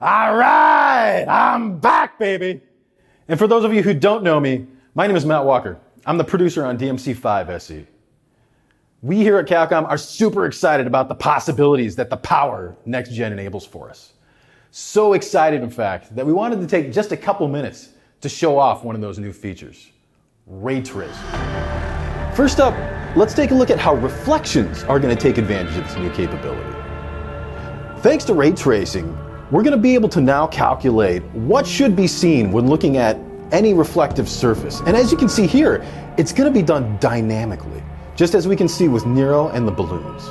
All right, I'm back, baby. And for those of you who don't know me, my name is Matt Walker. I'm the producer on DMC5 SE. We here at Capcom are super excited about the possibilities that the power next gen enables for us. So excited, in fact, that we wanted to take just a couple minutes to show off one of those new features, ray tracing. First up, let's take a look at how reflections are going to take advantage of this new capability. Thanks to ray tracing, we're going to be able to now calculate what should be seen when looking at any reflective surface. And as you can see here, it's going to be done dynamically, just as we can see with Nero and the balloons.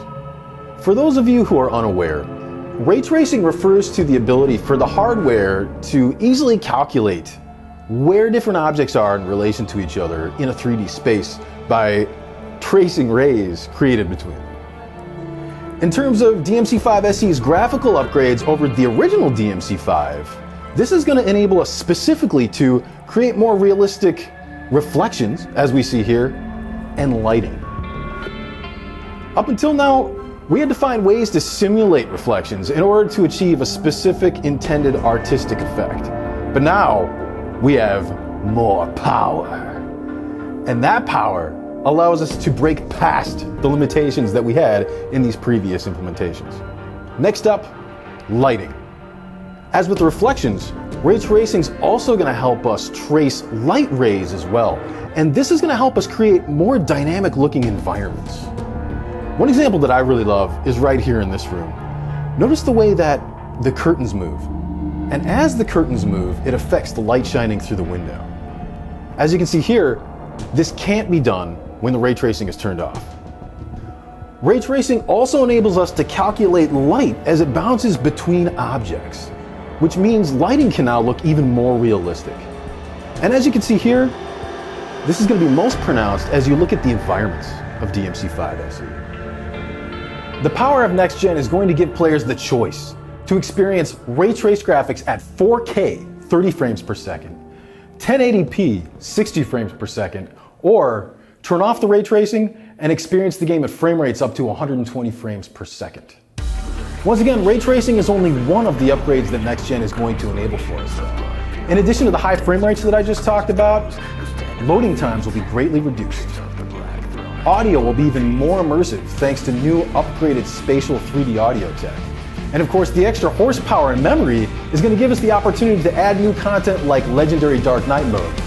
For those of you who are unaware, ray tracing refers to the ability for the hardware to easily calculate where different objects are in relation to each other in a 3D space by tracing rays created between them. In terms of DMC5 SE's graphical upgrades over the original DMC5, this is going to enable us specifically to create more realistic reflections, as we see here, and lighting. Up until now, we had to find ways to simulate reflections in order to achieve a specific intended artistic effect. But now, we have more power. And that power allows us to break past the limitations that we had in these previous implementations. Next up, lighting. As with the reflections, ray tracing is also going to help us trace light rays as well. And this is going to help us create more dynamic looking environments. One example that I really love is right here in this room. Notice the way that the curtains move. And as the curtains move, it affects the light shining through the window. As you can see here, this can't be done when the ray tracing is turned off. Ray tracing also enables us to calculate light as it bounces between objects, which means lighting can now look even more realistic. And as you can see here, this is going to be most pronounced as you look at the environments of DMC5 SE. The power of Next Gen is going to give players the choice to experience ray trace graphics at 4K 30 frames per second, 1080p 60 frames per second, or turn off the ray tracing and experience the game at frame rates up to 120 frames per second. Once again, ray tracing is only one of the upgrades that Next Gen is going to enable for us. In addition to the high frame rates that I just talked about, loading times will be greatly reduced. Audio will be even more immersive thanks to new upgraded spatial 3D audio tech. And of course, the extra horsepower and memory is going to give us the opportunity to add new content like legendary Dark Knight mode.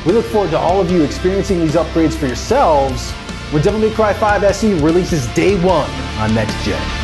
We look forward to all of you experiencing these upgrades for yourselves when Devil May Cry 5 SE releases day one on Next Gen.